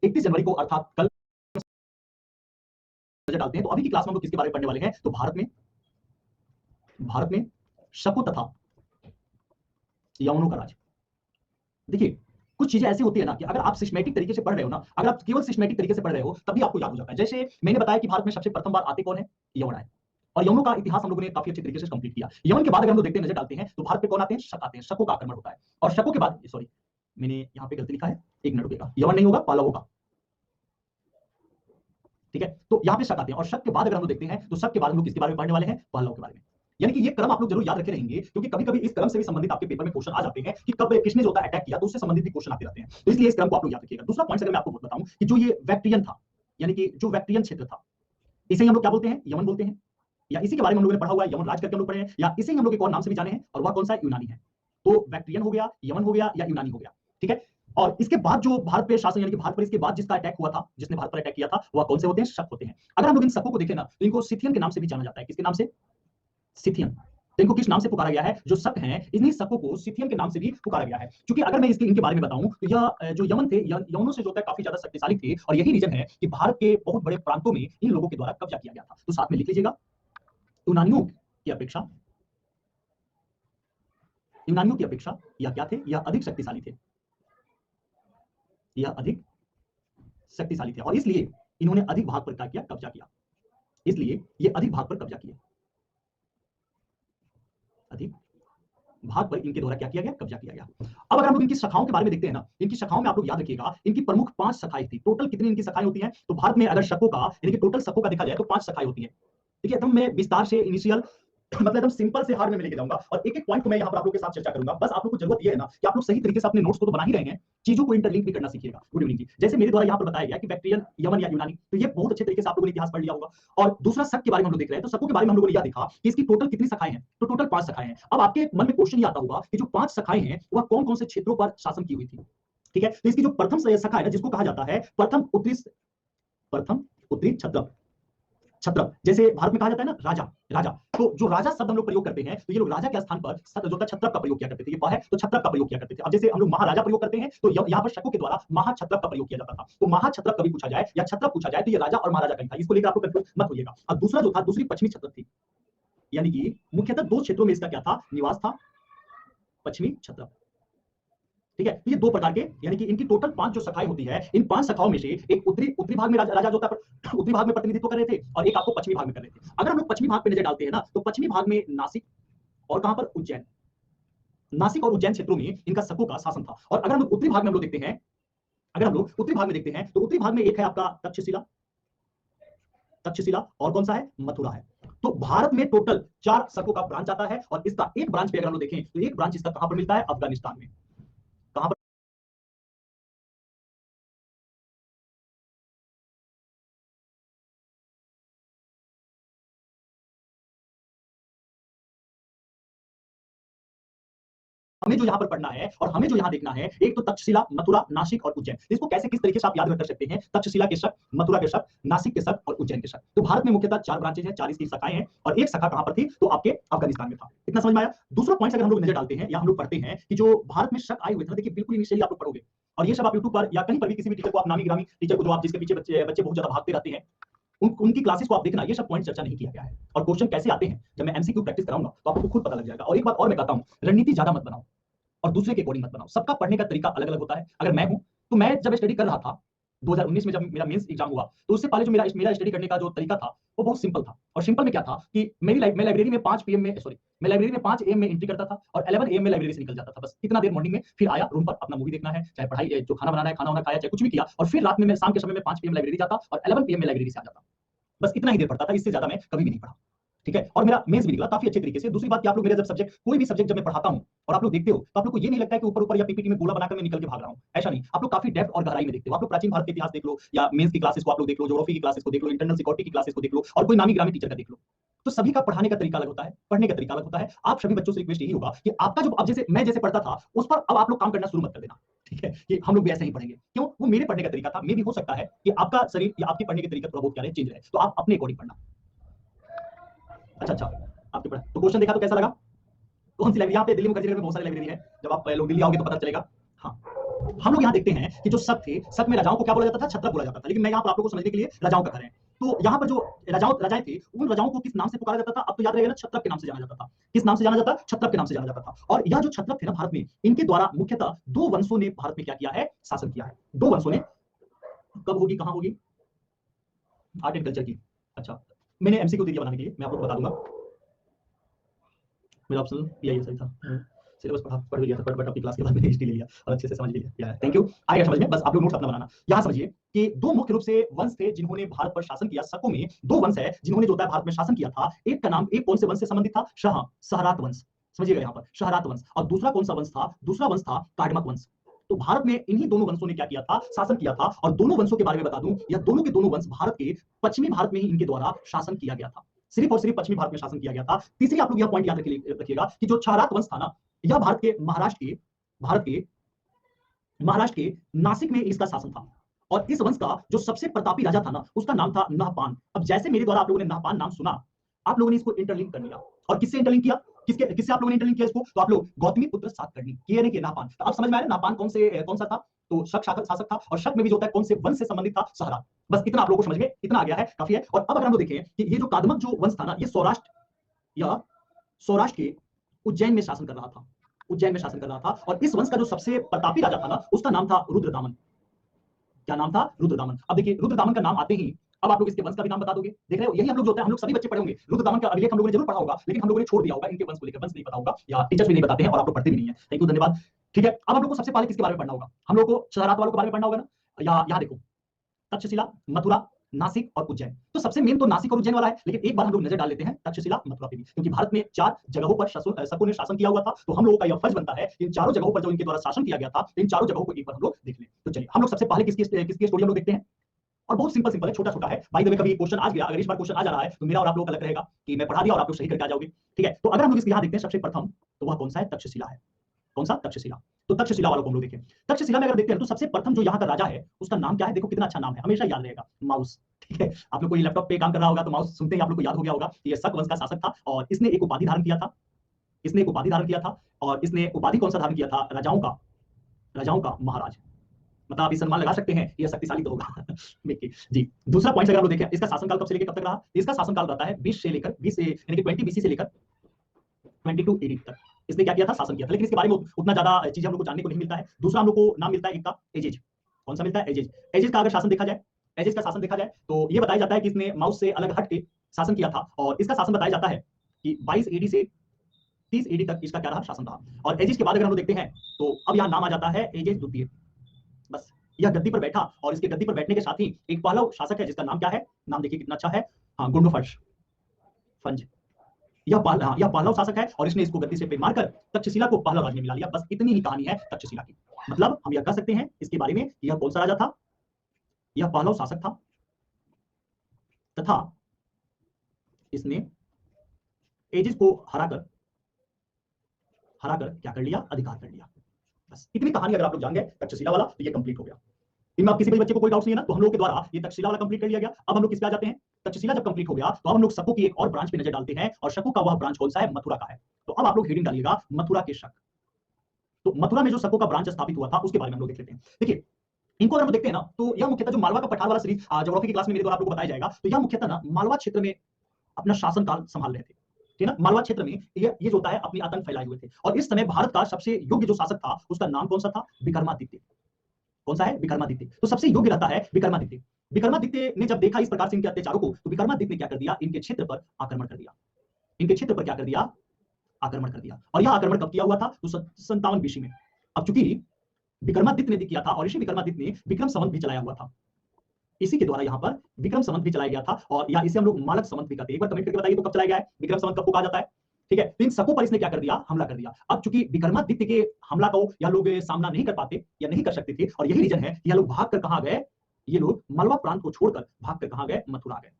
31 जनवरी को अर्थात कल नजर डालते हैं तो अभी की क्लास में हम लोग किसके बारे में पढ़ने वाले हैं, तो भारत में शकों तथा यवनों का राज। देखिए कुछ चीजें ऐसी होती है ना कि अगर आप सिस्टमैटिक तरीके से पढ़ रहे हो ना, अगर आप केवल सिस्टमैटिक तरीके से पढ़ रहे हो तभी आपको याद हो जाता है। जैसे मैंने बताया कि भारत में सबसे प्रथम बार आते कौन है, यवन आए, और यवनों का इतिहास हम लोगों ने काफी अच्छे तरीके से कंप्लीट किया। यवन के बाद अगर हम लोग देखते हैं, नजर डालते हैं तो भारत पे कौन आते हैं, शक आते हैं, शकों का आक्रमण होता है। और शकों के बाद, सॉरी मैंने यहाँ पे गलती लिखा है, एक मिनट रुकेगा, यवन नहीं होगा, पालवों का, ठीक है। तो यहाँ पे शक आते हैं और शक के बाद अगर हम लोग देखते हैं तो शक के बाद हम लोग किसके बारे में पढ़ने वाले हैं, पहलवों के बारे में। यानी कि ये क्रम आप लोग जरूर याद रखे रहेंगे, क्योंकि कभी कभी इस क्रम से भी संबंधित आपके पेपर में क्वेश्चन आ जाते हैं कि कब किसने जो अटैक किया, तो उससे संबंधित भी क्वेश्चन आते रहते हैं। तो इसलिए इस क्रम को आप लोग याद रखिएगा। दूसरा पॉइंट अगर मैं आपको बताऊं कि जो ये बैक्ट्रियन था, यानी कि जो बैक्ट्रियन क्षेत्र था, इसे हम लोग क्या बोलते हैं, यमन बोलते हैं, या इसी के बारे में हम लोगों ने पढ़ा हुआ है, यमन राज करके हम लोग पढ़े हैं, या इसे हम लोग एक और नाम से भी जाने हैं, और वह कौन सा है, यूनानी है। तो बैक्ट्रियन हो गया, यमन हो गया, या यूनानी हो गया, ठीक है। और इसके बाद जो भारत पे शासन, यानी कि भारत पर इसके बाद जिसका अटैक हुआ था, जिसने भारत पर अटैक किया था, वह कौन से होते हैं, शक होते हैं। अगर हम लोग इन शकों को देखें ना तो इनको सिथियन के नाम से भी जाना जाता है। किसके नाम से, सिथियन। तो इनको किस नाम से पुकारा गया है, जो शक हैं इन्हीं शकों को सिथियन के नाम से भी पुकारा गया है। क्योंकि अगर मैं इनके बारे में बताऊं तो यह जो यमन थे, यवनों से जो है काफी ज्यादा शक्तिशाली थे, और यही रीजन है कि भारत के बहुत बड़े प्रांतों में इन लोगों के द्वारा कब्जा किया गया था। तो साथ में लिख लीजिएगा, यूनानियों की अपेक्षा, यूनानियों की अपेक्षा यह क्या थे, यह अधिक शक्तिशाली थे, यह अधिक शक्तिशाली थे, और इसलिए इन्होंने अधिक भाग पर क्या किया, कब्जा किया। इसलिए ये अधिक भाग पर कब्जा किया, अधिक भाग पर इनके द्वारा क्या किया गया, कब्जा किया गया। अब अगर हम लोग इनकी शाखाओं के बारे में देखते हैं ना, इनकी शाखाओं में आप लोग याद रखिएगा, इनकी प्रमुख 5 शाखाएं थी। टोटल कितनी इनकी शाखाएं होती हैं, तो भारत में अगर शकों का, यानी कि टोटल शकों का देखा जाए तो 5 शाखाएं होती हैं। ठीक है, एकदम मैं विस्तार से इनिशियल मतलब एकदम सिंपल से हार्ड में लेके जाऊंगा, और एक एक पॉइंट को मैं यहाँ पर आप लोग के साथ चर्चा करूंगा। बस आप लोग को जरूरत ये है ना कि आप लोग सही तरीके से अपने नोट्स को तो बना ही रहे हैं, चीजों को इंटरलिंक भी करना सीखिएगा। गुड इवनिंग जी। जैसे मेरे द्वारा यहाँ पर बताया गया कि बैक्ट्रियन, यमन या यूनानी, तो ये बहुत अच्छे तरीके से आप लोगों ने इतिहास पढ़ लिया होगा। और दूसरा शक के बारे में हम लोग देख रहे हैं, तो शकों के बारे में हम लोगों ने यह देखा कि इसकी टोटल कितनी शाखाएं हैं, तो टोटल 5 शाखाएं हैं। अब आपके मन में क्वेश्चन ये आता होगा कि जो 5 शाखाएं हैं वह कौन कौन से क्षेत्रों पर शासन की हुई थी। ठीक है, तो इसकी जो प्रथम शाखा है ना, जिसको कहा जाता है प्रथम उत्तरी क्षत्रप, छत्रप, जैसे भारत में कहा जाता है ना राजा, राजा, तो जो राजा शब्द हम लोग प्रयोग करते हैं, तो ये लोग राजा के स्थान पर जो था छत्रप का प्रयोग किया करते थे। ये है तो छत्रप का प्रयोग किया करते थे। अब जैसे हम लोग महाराजा प्रयोग करते हैं, तो यहाँ पर शकों के द्वारा महाछत्रप का प्रयोग किया जाता था। तो महाछत्रप कभी पूछा जाए या छत्रप पूछा जाए तो ये राजा और महाराजा का ही था, इसको लेकर आपको कंफ्यूज मत होइएगा। और दूसरा जो था, दूसरी पश्चिमी छत्रप थी, यानी कि मुख्यतः 2 क्षेत्रों में इसका क्या था, निवास था, पश्चिमी छत्रप। ठीक है, तो ये 2 प्रकार के, यानी कि इनकी टोटल 5 जो शाखाएं होती है, इन 5 शाखाओं में से एक उत्तरी उत्तरी भाग में राजा जो था उत्तरी भाग में प्रतिनिधित्व कर रहे थे, और एक आपको पश्चिमी भाग में कर रहे थे। अगर हम लोग पश्चिमी भाग पे नजर डालते हैं ना, तो पश्चिमी भाग में नासिक, और कहां पर, उज्जैन, नासिक और उज्जैन क्षेत्रों में इनका शकों का शासन था। और अगर हम लोग उत्तरी भाग में हम लोग देखते हैं, अगर हम लोग उत्तरी भाग में देखते हैं, तो उत्तरी भाग में एक है आपका तक्षशिला, तक्षशिला, और कौन सा है, मथुरा है। तो भारत में टोटल 4 शकों का ब्रांच आता है, और इसका एक ब्रांच पे अगर हम लोग देखें तो एक ब्रांच इसका कहां पर मिलता है, अफगानिस्तान में। कहां पर, हमें जो यहाँ पर पढ़ना है और हमें जो यहाँ देखना है, एक तो तक्षशिला, मथुरा, नासिक और उज्जैन। इसको कैसे किस तरीके से आप याद कर सकते हैं, तक्षशिला के शक, मथुरा के शक, नासिक के शक और उज्जैन के शक। तो भारत में मुख्यतः 4 ब्रांचेज हैं, 4 इसकी शाखाएं हैं, और एक शाखा कहां पर थी, तो आपके अफगानिस्तान में था। इतना समझ में आया। दूसरा पॉइंट अगर हम लोग नजर डालते हैं या हम लोग पढ़ते हैं कि जो भारत में शक आए हुए थे, देखिए बिल्कुल इनिशियली आप लोग पढ़ोगे, और ये सब आप यूट्यूब पर या कहीं पर भी किसी भी टीचर को, आप नामी गिरामी टीचर को, जो आप जिसके पीछे बच्चे बहुत ज्यादा भागते रहते हैं, उनकी क्लासेस को आप देखना, ये सब पॉइंट चर्चा नहीं किया गया है। और क्वेश्चन कैसे आते हैं, जब मैं एमसीक्यू प्रैक्टिस कराऊंगा तो आपको खुद पता लग जाएगा। और एक बात और मैं कहता हूं, रणनीति ज्यादा मत बनाओ और दूसरे के अकॉर्डिंग मत बनाओ। सबका पढ़ने का तरीका अलग अलग होता है। अगर मैं हूं, तो मैं जब स्टडी कर रहा था 2019 में, जब मेरा मेंस एग्जाम हुआ, तो उससे पहले जो मेरा स्टडी करने का जो तरीका था वो बहुत सिंपल था। और सिंपल में क्या था कि मैं लाइब्रेरी में 5 पीएम में, सॉरी, मैं लाइब्रेरी में 5 एम में एंट्री करता था, और 11 एम में लाइब्रेरी से निकल जाता था। बस इतना देर मॉर्निंग में, फिर आया रूम पर, अपना मूवी देखना है, चाहे पढ़ाई, जो खाना बनाना है खाना वाना खाया, चाहे कुछ भी किया, और फिर रात में मैं शाम के समय में 5 पीएम लाइब्रेरी जाता और 11 पीएम में लाइब्रेरी से आ जाता। बस इतना ही देर पढ़ता था, इससे ज्यादा मैं कभी भी नहीं पढ़ा। ठीक है, और मेरा मेंस भी निकला काफी अच्छे तरीके से। दूसरी बात कि आप लोग मेरा जब सब्जेक्ट, कोई भी सब्जेक्ट जब मैं पढ़ाता हूं और आप लोग देखते हो, तो आप लोग को ये नहीं लगता है कि ऊपर ऊपर या पीपीटी में गोला बनाकर मैं निकल के भाग रहा हूं। ऐसा नहीं, आप लोग काफी डेप्थ और गहराई में देखते हो। आप लोग प्राचीन भारत के इतिहास देख लो, या मेंस की क्लासेस को आप लोग देख लो, ज्योग्राफी की क्लासेस को देख लो, इंटरनल सिक्योरिटी की क्लासेस को देख लो, और कोई नामी ग्रामी टीचर का देख लो। तो सभी का पढ़ाने का तरीका अलग होता है, पढ़ने का तरीका अलग होता है। आप सभी बच्चों से रिक्वेस्ट यही होगा कि आपका जो, अब जैसे मैं जैसे पढ़ता था, उस पर अब आप लोग काम करना शुरू मत कर देना। ठीक है, कि हम लोग भी ऐसे ही पढ़ेंगे। क्यों, वो मेरे पढ़ने का तरीका था, मे भी हो सकता है कि आपका शरीर या आपके पढ़ने के तरीका थोड़ा बहुत क्या रहे, चेंज रहे, तो आप अपने अकॉर्डिंग पढ़ना। अच्छा, आपके पढ़ा तो क्वेश्चन देखा तो कैसा लगा? कौन सी लाइब्रेरी, यहाँ पे दिल्ली में, में बहुत सारी लाइब्रेरी है, जब आप लोग दिल्ली आओगे तो पता चलेगा। हाँ, हम लोग यहाँ देखते हैं कि जो शक थे, शक में राजाओं को क्या बोला जाता था? छत्रप बोला जाता था। लेकिन मैं यहाँ पर आप लोगों को समझने के लिए राजाओं का घर है। तो यहाँ पर जो राजाएं थे, उन राजाओं को किस नाम से पुकारा जाता था? अब तो याद रहेगा ना, छत्रप के नाम से जाना जाता था। किस नाम से जाना जाता? छत्रप के नाम से जाना जाता था। और यह जो छत्रप थे ना भारत में, इनके द्वारा मुख्यतः दो वंशों ने भारत में क्या किया है? शासन किया है। दो वंशों ने। कब होगी, कहां होगी? आर्ट एंड कल्चर की। अच्छा, मैंने एमसीक्यू दे दिया बनाने के लिए, मैं आपको बता दूंगा। मेरा ऑप्शन यही सही था। सिलेबस पढ़ लिया था, बट अपनी क्लास के बाद मैंने हिस्ट्री ले लिया और अच्छे से समझ लिया। थैंक यू, आएगा समझ में, बस आप लोग नोट्स अपना बनाना। यहाँ समझिए कि दो मुख्य रूप से वंश थे जिन्होंने भारत पर शासन किया। शकों में दो वंश है जिन्होंने जो है भारत में शासन किया था। एक का नाम, एक कौन से वंश से संबंधित था? शहरात वंश। समझिएगा यहाँ पर शहरात वंश। और दूसरा कौन सा वंश था? दूसरा वंश था काडमक वंश। तो भारत में इन्हीं दोनों वंशों ने क्या किया था? शासन किया था। और दोनों वंशों के बारे में बता दूं, यह दोनों के दोनों वंश भारत के पश्चिमी भारत में ही इनके द्वारा शासन किया गया था। सिर्फ और सिर्फ पश्चिमी भारत में शासन किया गया था। तीसरी आप लोग यह पॉइंट याद रखिएगा कि जो शहरात वंश था ना, यह भारत के नासिक में इसका शासन था। और इस वंश का जो सबसे प्रतापी राजा था ना, उसका नाम था नहपान। अब जैसे मेरे द्वारा आप लोगों ने नहपान नाम सुना, आप लोगों ने इसको इंटरलिंक कर लिया। और किससे इंटरलिंक किया? किससे आप लोगों ने इंटरलिंक किया इसको? तो आप लोग गौतमी पुत्र सातकर्णी किए नहीं, कि नहपान। तो अब समझ में आया ना नहपान कौन सा था? तो शक शासक था। और शक में भी जो होता है कौन से वंश से संबंधित था? सहरा। बस इतना आप लोगों को समझ में इतना आ गया है, काफी है। और अब अगर हम लोग देखें कि ये जो कादमक जो वंश था ना, ये सौराष्ट्र के उज्जैन में शासन कर रहा था। उज्जैन में शासन कर रहा था। और इस वंश का जो सबसे प्रतापी राजा था ना, उसका नाम था रुद्रदामन। क्या नाम था? रुद्रदामन। अब देखिए रुद्रदामन का नाम आते ही अब आप लोग इसके वंश का भी नाम बता दोगे। देख रहे हो, यही हम लोग जो होता है, हम लोग सभी बच्चे पढ़े होंगे। रुद्रदामन का अभिलेख हम लोगों ने जरूर पढ़ा होगा, लेकिन हम लोगों ने छोड़ दिया होगा इनके वंश को लेकर। वंश नहीं पता होगा या टीचर्स भी नहीं बताते हैं और आप लोग पढ़ते भी नहीं है। थैंक यू, धन्यवाद। ठीक है, अब हम लोग को सबसे पहले किसके बारे में पढ़ना होगा? हम लोग को शहरात वालों के बारे में पढ़ना होगा ना। या यहाँ देखो, तक्षशिला, मथुरा, नासिक और उज्जैन। तो सबसे मेन तो नासिक और उज्जैन वाला है, लेकिन एक बार हम लोग नजर डाल लेते हैं तक्षशिला, मथुरा पे भी, क्योंकि भारत में 4 जगहों पर शकों ने शासन किया हुआ था। तो हम लोगों का यह फर्ज बनता है इन चारों जगहों पर जो इनके द्वारा शासन किया गया था, इन चारों जगहों को एक बार हम लोग देख लें। तो चलिए हम लोग सबसे पहले किसकी स्टोरी हम लोग देखते हैं। और बहुत सिंपल सिंपल है, छोटा छोटा है। बाय द वे, कभी क्वेश्चन आ गया, अगर इस बार क्वेश्चन आ जा रहा है तो मेरा और आप लोगों का अलग रहेगा कि मैं पढ़ा दिया और आप लोग सही करके आ जाओगे। ठीक है, तो अगर हम लोग इसके यहाँ देखते हैं सबसे प्रथम, तो वह कौन सा है? तक्षशिला है। कौन सा? तक्षशिला। तो तक्षशिला वालों को हम लोग देखें। तक्षशिला में अगर देखते हैं तो सबसे प्रथम जो यहाँ का राजा है, उसका नाम क्या है? देखो कितना अच्छा नाम है, हमेशा याद रहेगा, माउस। ठीक है, आप लोग कोई लैपटॉप पे काम कर रहा होगा तो माउस सुनते ही आप लोग को याद हो गया होगा कि ये शक वंश का शासक था। और इसने एक उपाधि धारण किया था। और इसने उपाधि कौन सा धारण किया था? राजाओं का महाराज। मतलब आप इस सम्मान लगा सकते हैं, ये शक्तिशाली तो होगा। जी, दूसरा पॉइंट अगर हम लोग देखें, इसका शासनकाल कब से लेकर कब तक रहा? इसका शासनकाल रहता है 20 यानी कि 20 बीसी से लेकर 22 एडी तक। इसने क्या किया था? शासन किया था। लेकिन इसके बारे में उतना ज्यादा चीज हम लोग को जानने को नहीं मिलता है। दूसरा हम लोग को नाम मिलता है एक का एजेज। कौन सा मिलता है? एजेज। एजेज का अगर शासन देखा जाए, तो ये बताया जाता है कि इसने माउस से अलग हट के शासन किया था। और इसका शासन बताया जाता है कि 22 एडी से 30 एडी तक इसका क्या रहा? शासन रहा। और एजेज के बाद अगर हम लोग देखते हैं तो अब यहाँ नाम आ जाता है एजेज द्वितीय। बस, यह गद्दी पर बैठा और इसके गद्दी पर बैठने के साथ ही एक पहलव शासक है जिसका नाम क्या है? नाम देखिए कितना अच्छा है, हाँ, गुंडोफर्श फंज। यह पहलव शासक है और इसने इसको गद्दी से पेड़ मारकर तक्षशिला को पहलव राज में मिला लिया। बस इतनी ही कहानी है तक्षशिला की। मतलब हम यह कह सकते हैं इसके बारे में, यह कौन सा राजा था? यह पहलव शासक था तथा इसने एजिस को हराकर क्या कर लिया? अधिकार कर लिया। बस इतनी कहानी अगर आप लोग जान गए तक्षशिला वाला, तो ये कंप्लीट हो गया। इनमें आप किसी भी बच्चे को कोई डाउट नहीं है ना? तो हम लोग के द्वारा ये तक्षशिला वाला कंप्लीट कर लिया गया। अब हम लोग किस पे आ जाते हैं? तक्षशिला जब कंप्लीट हो गया तो अब हम लोग शकों की एक और ब्रांच पे नजर डालते हैं। और शकों का वह ब्रांच कौन सा है? मथुरा का है। तो अब आप लोग हेडिंग डालिएगा, मथुरा के शक। तो मथुरा में जो शकों का ब्रांच स्थापित हुआ था उसके बारे में हम लोग देख लेते हैं। देखिए, इनको अगर हम देखते हैं ना, तो यह मुख्यतः जो मालवा का पठार वाला सीरीज ज्योग्राफी की क्लास में मेरे द्वारा आप लोगों को बताया जाएगा। तो यह मुख्यतः ना मालवा क्षेत्र में अपना शासनकाल संभाल रहे थे। ठीक है ना? मालवा क्षेत्र में ये जो होता है अपनी आतंक फैलाए हुए थे। और इस समय भारत का सबसे योग्य जो शासक था उसका नाम कौन सा था? विक्रमादित्य। कौन सा है? विक्रमादित्य। तो सबसे योग्य रहता है विक्रमादित्य। विक्रमादित्य ने जब देखा इस प्रकार से इनके अत्याचारों को, तो विक्रमादित्य ने क्या कर दिया? इनके क्षेत्र पर आक्रमण कर दिया। इनके क्षेत्र पर क्या कर दिया? आक्रमण कर दिया। और यह आक्रमण कब किया हुआ था? तो 57 बीसी में। अब चूंकि विक्रमादित्य ने किया था और इसी विक्रमादित्य ने विक्रम संवत भी चलाया हुआ था। इसी के द्वारा यहाँ पर विक्रम संवत भी चलाया गया था। और या इसे हम लोग मालक संवत भी कहते हैं। एक बार कमेंट करके बताइए तो कब चलाया गया है? विक्रम संवत कब को कहा जाता है? ठीक है, तो इन सबको पर इसने क्या कर दिया? हमला कर दिया। अब चूंकि विक्रमादित्य के हमला को यह लोग सामना नहीं कर पाते या नहीं कर सकते थे, और यही रीजन है कि यह लोग भाग कर कहां गए? ये लोग मालवा प्रांत को छोड़कर भाग कर कहां गए? मथुरा गए।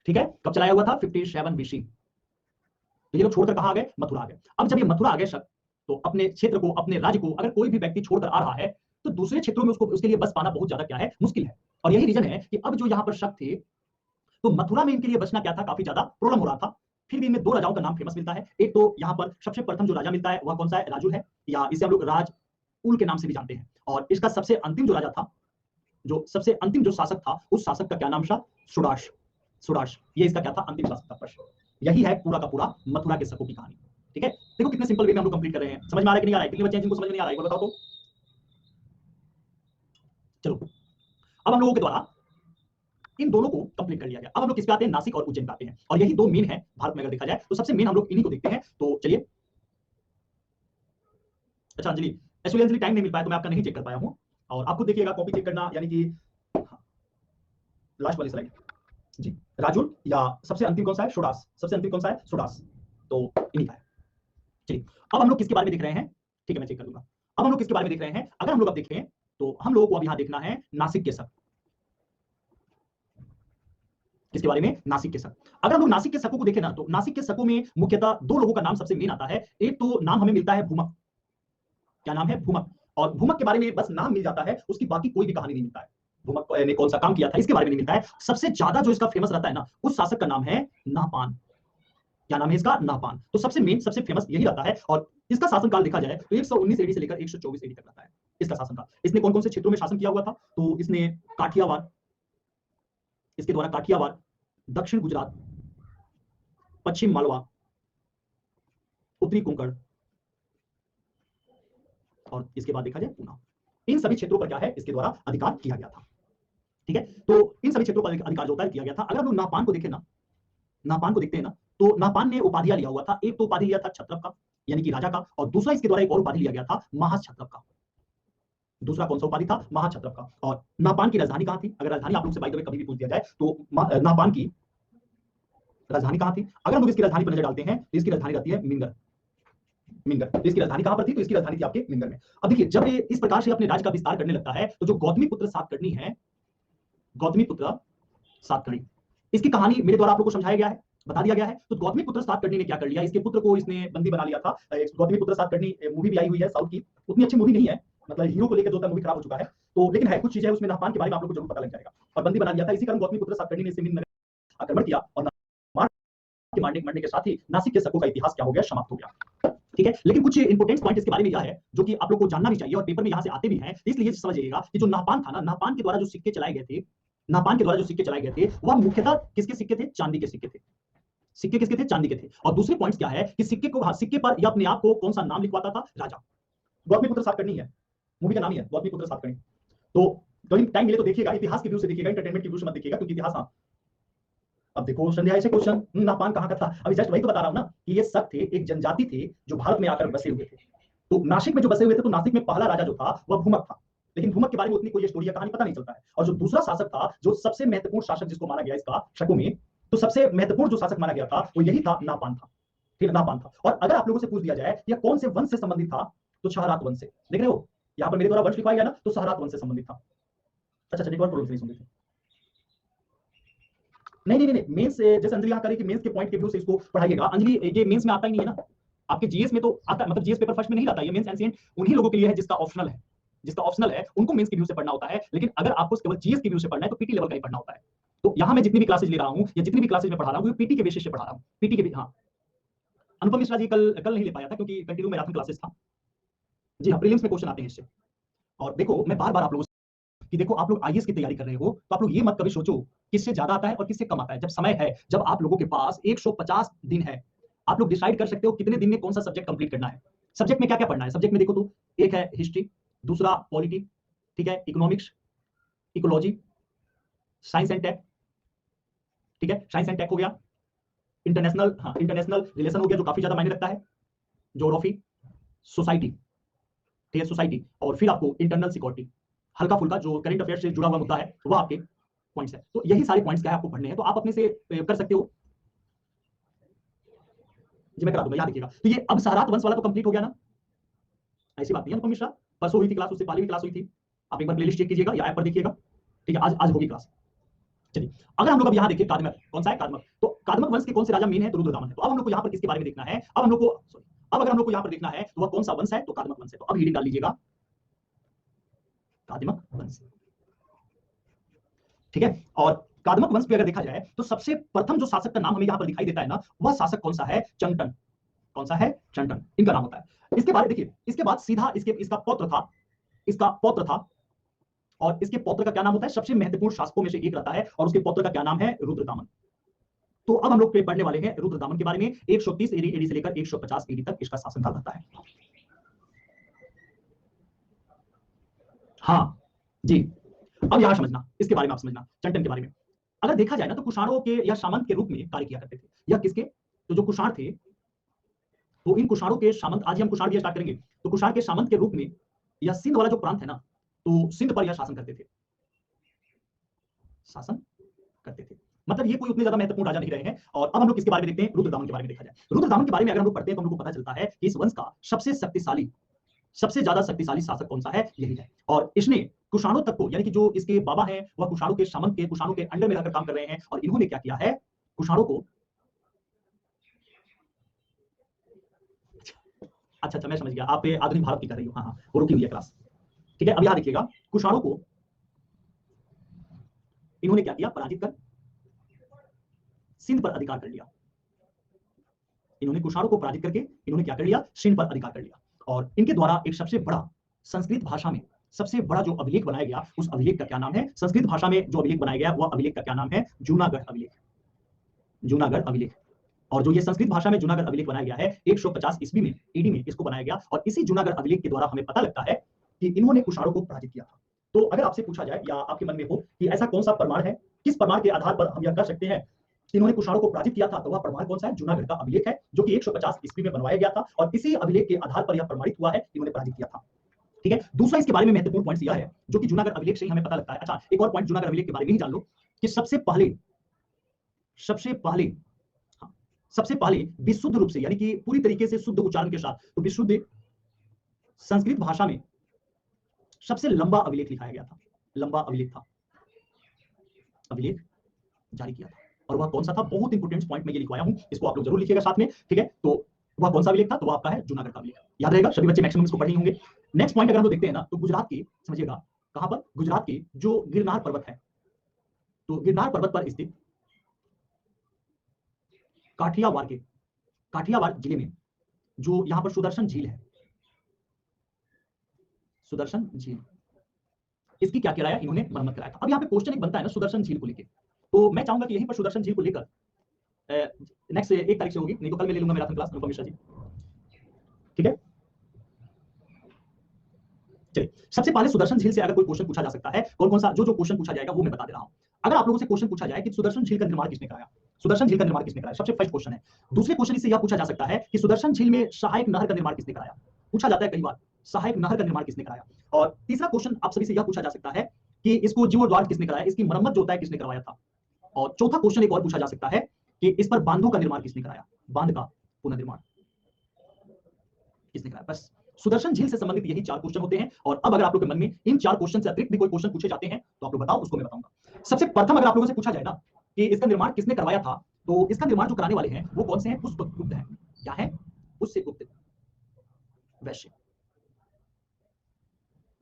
ठीक है, कब चलाया हुआ था? 57 बीसी। तो ये लोग छोड़कर कहां गए? मथुरा गए। अब जब ये मथुरा आ गए शक, तो अपने क्षेत्र को, अपने राज्य को अगर कोई भी व्यक्ति छोड़कर आ रहा है तो दूसरे क्षेत्रों में उसके लिए बस पाना बहुत ज्यादा क्या है? मुश्किल है। और यही रीजन है कि अब जो यहाँ पर शक थे, तो मथुरा में इनके लिए बचना क्या था? काफी ज्यादा प्रॉब्लम हो रहा था। फिर भी इनमें दो राजाओं का नाम फेमस मिलता है। एक तो यहाँ पर सबसे प्रथम जो राजा मिलता है वह कौन सा है? राजू है, या इसे हम लोग उल के नाम से भी जानते हैं। और इसका सबसे अंतिम जो राजा था, जो सबसे अंतिम जो शासक था, उस शासक का क्या नाम था? सुडाश। सुडाश, ये इसका क्या था? अंतिम शासक था प्रश्न। यही है पूरा का पूरा मथुरा के शकों की कहानी। ठीक है, देखो कितने सिंपल वे में हम लोग कंप्लीट कर रहे हैं। समझ में आ रहा है कि नहीं आ रहा है? कितने बच्चे हैं जिनको समझ में नहीं आ रहा है, बताओ तो। चलो, अब हम लोगों के द्वारा इन दोनों को कंप्लीट कर लिया गया। अब हम लोग किस पे आते हैं? नासिक और उज्जैन पे आते हैं। और यही दो मेन है भारत में, अगर देखा जाए तो सबसे मेन हम लोग इन्हीं को देखते हैं। तो चलिए। अच्छा अंजलि, एक्चुअली अंजलि टाइम नहीं मिल पाया तो मैं आपका नहीं चेक कर पाया हूं। और आपको देखिएगा कॉपी चेक करना, यानी कि लास्ट वाली स्लाइड जी। राजुल या सबसे अंतिम कौन सा है? सुडास। सबसे अंतिम कौन सा है? सुडास। तो इन्हीं का है। चलिए, अब हम लोग किसके बारे में देख रहे हैं? ठीक है, मैं चेक कर लूंगा। अब हम लोग किसके बारे में देख रहे हैं? अगर हम लोग अब देखें तो हम लोगों को अब यहां देखना है नासिक के शक। किसके बारे में? नासिक के शक। अगर हम लोग नासिक के शकों को देखें ना, तो नासिक के शकों में मुख्यतः दो लोगों का नाम सबसे मेन आता है। एक तो नाम हमें मिलता है भूमक। क्या नाम है? भूमक। और भूमक के बारे में बस नाम मिल जाता है, उसकी बाकी कोई भी कहानी नहीं मिलता है। भूमक ने कौन सा काम किया था इसके बारे में नहीं मिलता है। सबसे ज्यादा जो इसका फेमस रहता है ना, उस शासक का नाम है नाहपान। क्या नाम है इसका? नाहपान। तो सबसे मेन, सबसे फेमस यही रहता है। और इसका शासनकाल देखा जाए तो 119 एडी से लेकर 124 एडी तक रहता है इसका शासनकाल। इसने कौन कौन से क्षेत्रों में शासन किया हुआ था? तो इसने काठियावाड़, इसके द्वारा काठियावाड़, दक्षिण गुजरात, पश्चिम मालवा, उत्तरी कोंकण, और इसके बाद देखा जाए पूना, इन सभी क्षेत्रों पर क्या है? इसके द्वारा अधिकार किया गया था। ठीक है, तो इन सभी क्षेत्रों पर अधिकार जो होता है किया गया था। अगर हम लोग नाहपान को देखें ना, नाहपान को देखते हैं ना, तो नाहपान ने उपाधियां लिया हुआ था। एक तो उपाधि लिया था क्षत्रप का, यानी कि राजा का, और दूसरा इसके द्वारा एक और उपाधि लिया गया था महाक्षत्रप का। दूसरा कौन सा उपाधि था? महाक्षत्रप का। और नाहपान की राजधानी कहां थी? अगर राजधानी आप लोग से बाय द वे कभी भी पूछ दिया जाए तो नाहपान की राजधानी कहां थी? अगर हम लोग इसकी राजधानी पर नजर डालते हैं तो इसकी राजधानी रहती है मिंगर। मिंगर। तो इसकी राजधानी कहां पर थी? तो इसकी राजधानी थी आपके मिंगर में। अब देखिए, जब ये इस प्रकार से अपने राज्य का विस्तार करने लगता है, तो जो गौतमी पुत्र सातकर्णी है, गौतमी पुत्र सातकर्णी, इसकी कहानी मेरे द्वारा आप लोग को समझाया गया है, बता दिया गया है। तो गौतमी पुत्र सातकर्णी ने क्या कर लिया? इसके पुत्र को इसने बंदी बना लिया था। गौतमी पुत्र सातकर्णी मूवी भी आई हुई है साउथ की, उतनी अच्छी मूवी नहीं है, मतलब हीरो को लेकर जो मूवी खराब हो चुका है। तो लेकिन है कुछ चीजें उसमें, नाहपान के बारे में आप लोग को जरूर पता लग जाएगा। और बंदी बना लिया था, इसी कारण गौतमी पुत्र सातकर्णी ने इसे आक्रमण किया, और मरने के साथ ही नासिक के शकों का इतिहास क्या हो गया? समाप्त हो गया। ठीक है, लेकिन कुछ इंपोर्टेंट पॉइंट इसके बारे में यह है जो कि आप लोग को जानना भी चाहिए, और पेपर में यहां से आते भी हैं, इसलिए समझिएगा कि जो नाहपान था ना, नाहपान के द्वारा जो सिक्के चलाए गए थे, नाहपान के द्वारा जो सिक्के चलाए गए थे, वह मुख्यतः किसके सिक्के थे? चांदी के सिक्के थे। सिक्के किसके थे? चांदी के थे। और दूसरे पॉइंट क्या है कि सिक्के को, सिक्के पर यह अपने आप को कौन सा नाम लिखवाता था? राजा। गौतमी पुत्र सातकर्णी है, मूवी का नाम ही है गौतमी पुत्र सातकर्णी। तो कहीं टाइम मिले तो देखिएगा, इतिहास के व्यू से देखिएगा, एंटरटेनमेंट के व्यू से मत देखिएगा, क्योंकि इतिहास, हाँ। अब देखो संध्या ऐसे क्वेश्चन, नाहपान कहां का था? अभी जस्ट वही तो बता रहा हूं ना कि ये सब थे, एक जनजाति थे जो भारत में आकर बसे हुए थे। तो नासिक में जो बसे हुए थे, तो नासिक में पहला राजा जो था वह भूमक था। लेकिन भूमक के बारे में उतनी कोई स्टोरी या कहानी पता नहीं चलता है। और जो दूसरा शासक था, जो सबसे महत्वपूर्ण शासक जिसको माना गया इसका शकों में, तो सबसे महत्वपूर्ण जो शासक माना गया था वो यही था, नाहपान था। ठीक है, नाहपान था। और अगर आप लोगों से पूछ दिया जाए यह कौन से वंश से संबंधित था, तो शहरात वंश से। देख रहे हो यहाँ पर मेरे द्वारा वंश लिखवाया गया ना, तो शहरात वंश से संबंधित था। अच्छा, नेटवर्क प्रॉब्लम से नहीं सुन रहे थे। नहीं नहीं नहीं, मेंस जैसे अंजलि यहाँ करे कि मेंस के पॉइंट के व्यू से इसको पढ़ाइएगा। अंजलि ये मेंस में आता ही नहीं है ना, आपके जीएस में तो आता, मतलब जीएस पेपर फर्स्ट में नहीं आता। ये मेंस एंशिएंट उन्हीं लोगों के लिए है जिसका ऑप्शनल है, जिसका ऑप्शनल है उनको मेंस के व्यू से पढ़ना होता है। लेकिन अगर आपको केवल जीएस के व्यू से पढ़ना है तो पीटी लेवल का ही पढ़ना होता है। तो यहाँ मैं जितनी भी क्लासेज ले रहा हूँ या जितनी भी क्लासेज में पढ़ा रहा हूँ, पीटी के बेसिस से पढ़ा रहा हूँ, पीटी के। हाँ, अनुपम मिश्रा जी कल कल नहीं ले पाया था क्योंकि कंटिन्यू मैराथन क्लासेस था। जी हाँ, प्रीलिम्स में क्वेश्चन आते हैं इससे। और देखो मैं बार बार आप लोगों कि देखो आप लोग आईएएस की तैयारी कर रहे हो, तो आप लोग ये मत कभी सोचो किससे ज्यादा आता है और किससे कम आता है। जब समय है, जब आप लोगों के पास 150 दिन है, आप लोग डिसाइड कर सकते हो कितने दिन में कौन सा सब्जेक्ट कंप्लीट करना है। सब्जेक्ट में क्या क्या पढ़ना है? सब्जेक्ट में देखो तो एक है हिस्ट्री, दूसरा पॉलिटी, ठीक है, economics, ecology, science and tech, ठीक है, साइंस एंड टेक हो गया। इंटरनेशनल, हाँ, इंटरनेशनल रिलेशन हो गया जो काफी ज्यादा मायने रखता है। ज्योग्राफी, सोसाइटी, ठीक है, सोसाइटी। और फिर आपको इंटरनल सिक्योरिटी, हल्का फुल्का जो करंट अफेयर से जुड़ा हुआ मुद्दा है वो आपके पॉइंट्स है। तो यही सारे पॉइंट्स क्या है आपको पढ़ने हैं, तो आप अपने से कर सकते हो। जी मैं करा दूंगा, याद रखिएगा। तो ये अब शहरात वंश वाला तो कंप्लीट हो गया ना, ऐसी बात नहीं है अनुपम मिश्रा। परसों हुई थी क्लास, उससे पहले भी क्लास हुई थी। आप एक बार प्लेलिस्ट चेक कीजिएगा या ऐप पर देखिएगा। ठीक है, आज आज होगी क्लास। चलिए, अगर हम लोग अब यहाँ देखिए कादमक, कौन सा है? कादमक। तो कादमक वंश के कौन से राजा मेन है? तो रुद्रदामन है। तो अब हम लोग को यहाँ पर किसके बारे में देखना है? अब हम लोग को, सॉरी, अब अगर हम लोग को यहाँ पर देखना है तो वह कौन सा वंश है? तो कादमक वंश है। तो अब हीडिंग डाल लीजिएगा, कादमक वंश, ठीक है। और कादमक वंश पे अगर देखा जाए तो सबसे प्रथम जो शासक का नाम हमें यहाँ पर दिखाई देता है ना, वह शासक कौन सा है? चंगटन। कौन सा है? चंटन, इनका नाम होता है। इसके बाद देखिए, इसके बाद सीधा इसका पौत्र था, इसका पौत्र था, और इसके पौत्र का क्या नाम होता है? सबसे महत्वपूर्ण शासकों में से एक रहता है, और उसके पौत्र का क्या नाम है? रुद्रदामन। तो अब हम लोग पढ़ने वाले हैं रुद्रदामन के बारे में। 130 एडी से लेकर 150 एडी तक इसका शासनकाल रहता है। हाँ जी, अब यहां समझना, इसके बारे में आप समझना, चंटन के बारे में। अगर देखा जाए ना तो कुषाणों के या सामंत के रूप में कार्य किया करते थे, या किसके? तो जो कुषाण थे, तो इन कुषाणों के सामंत, आज ही हम कुषाण भी स्टार्ट करेंगे, तो कुषाण के सामंत के रूप में या सिंध वाला जो प्रांत है ना, तो सिंध पर यह शासन करते थे, शासन करते थे। मतलब ये कोई उतने ज्यादा महत्वपूर्ण राजा नहीं रहे हैं। और अब हम लोग किसके बारे में देखते हैं? रुद्रदामन के बारे में देखा जाए। रुद्रदामन के बारे में अगर हम लोग पढ़ते हैं तो हम लोग को पता चलता है कि इस वंश का सबसे शक्तिशाली, सबसे ज्यादा शक्तिशाली शासक कौन सा है? यही है। और इसने कुषाणों तक को, यानी कि जो इसके बाबा हैं वह कुषाणों के सामंत के, कुषाणों के अंडर में रहकर काम कर रहे हैं, और इन्होंने क्या किया है? कुषाणों को, अच्छा मैं समझ गया, आप आधुनिक भारत की कर रही हो। हाँ हाँ, वो रुकी हुई है क्लास, ठीक है। अब यहां देखिएगा, कुषाणों को इन्होंने क्या किया? पराजित कर सिंध पर अधिकार कर लिया। इन्होंने कुषाणों को पराजित करके इन्होंने क्या कर लिया? सिंध पर अधिकार कर लिया। और इनके द्वारा एक सबसे बड़ा, संस्कृत भाषा में सबसे बड़ा जो अभिलेख बनाया गया, उस अभिलेख का क्या नाम है? संस्कृत भाषा में जो अभिलेख बनाया गया, वह अभिलेख का क्या नाम है? जूनागढ़ अभिलेख, जूनागढ़ अभिलेख। और जो ये संस्कृत भाषा में जूनागढ़ अभिलेख बनाया गया है, 150 ईस्वी में, ईडी में इसको बनाया गया, और इसी जूनागढ़ अभिलेख के द्वारा हमें पता लगता है कि इन्होंने कुषाणों को पराजित किया था। तो अगर आपसे पूछा जाए या आपके मन में हो कि ऐसा कौन सा प्रमाण है, किस प्रमाण के आधार पर हम यह कह सकते हैं कि इन्होंने कुषाणों को पराजित किया था, तो वह प्रमाण कौन सा है? जूनागढ़ का अभिलेख है, जो कि 150 ईस्वी में बनवाया गया था, और इसी अभिलेख के आधार पर यह प्रमाणित हुआ है कि इन्होंने पराजित किया था। ठीक है। दूसरा इसके बारे में महत्वपूर्ण पॉइंट यह है, जो कि जूनागढ़ अभिलेख से ही हमें पता लगता है। अच्छा, एक और पॉइंट जूनागढ़ अभिलेख के बारे में ही जान लो कि सबसे पहले सबसे पहले विशुद्ध रूप से, यानी कि पूरी तरीके से शुद्ध उच्चारण के साथ, तो विशुद्ध संस्कृत भाषा में सबसे लंबा अभिलेख लिखाया गया था, लंबा अभिलेख था, अभिलेख जारी किया था। और वह कौन सा था? बहुत इंपोर्टेंट पॉइंट मैं ये लिखवाया हूं, इसको आप लोग जरूर लिखिएगा साथ में, ठीक है। तो वह कौन सा अभिलेख था? तो वह आपका है जूनागढ़ का अभिलेख। याद रहेगा, सभी बच्चे मैक्सिमम इसको पढ़े होंगे। नेक्स्ट पॉइंट अगर हम लोग देखते हैं ना, तो गुजरात की, समझिएगा कहां पर? गुजरात की जो गिरनार पर्वत है, तो गिरनार पर्वत पर स्थित काठियावाड़ जिले में जो यहां पर सुदर्शन झील है, सुदर्शन झील, इसकी क्या कराया? इन्होंने मरम्मत कराया था। अब यहाँ पे क्वेश्चन एक बनता है ना सुदर्शन झील को लेकर, तो मैं चाहूंगा कि यहीं पर सुदर्शन झील को लेकर नेक्स्ट 1 तारीख से होगी, नहीं तो कल मैं ले लूंगा मैराथन क्लास, अनुपम मिश्रा जी, ठीक है। चलिए, सबसे पहले सुदर्शन झील से अगर कोई क्वेश्चन पूछा जा सकता है, कौन कौन सा जो क्वेश्चन पूछा जाएगा वो मैं बता दे रहा हूं। अगर आप लोगों से क्वेश्चन पूछा जाए कि सुदर्शन झील का निर्माण किसने कराया, सुदर्शन झील का निर्माण किसने कराया, सबसे फर्स्ट क्वेश्चन है। दूसरे क्वेश्चन इससे यह पूछा जा सकता है कि सुदर्शन झील में सहायक नहर का निर्माण किसने कराया, पूछा जाता है कई बार, सहायक नहर का निर्माण किसने कराया। और तीसरा क्वेश्चन आप सभी से यह पूछा जा सकता है कि इसको जीर्णोद्धार किसने कराया, इसकी मरम्मत जो होता है किसने करवाया था। और चौथा क्वेश्चन एक और पूछा जा सकता है कि इस पर बांधों का निर्माण किसने कराया, बांध का पुनर्निर्माण किसने कराया। बस सुदर्शन झील से संबंधित यही 4 क्वेश्चन होते हैं। और अब अगर आप लोग के मन में इन 4 क्वेश्चन से अतिरिक्त भी कोई क्वेश्चन पूछे जाते हैं तो आप लोग बताओ, उसको मैं बताऊंगा। सबसे प्रथम अगर आप लोगों से पूछा जाए ना कि इसका निर्माण किसने करवाया था, तो इसका निर्माण जो कराने वाले हैं वो कौन से हैं? पुष्यगुप्त हैं। क्या है? पुष्यगुप्त वैश्य।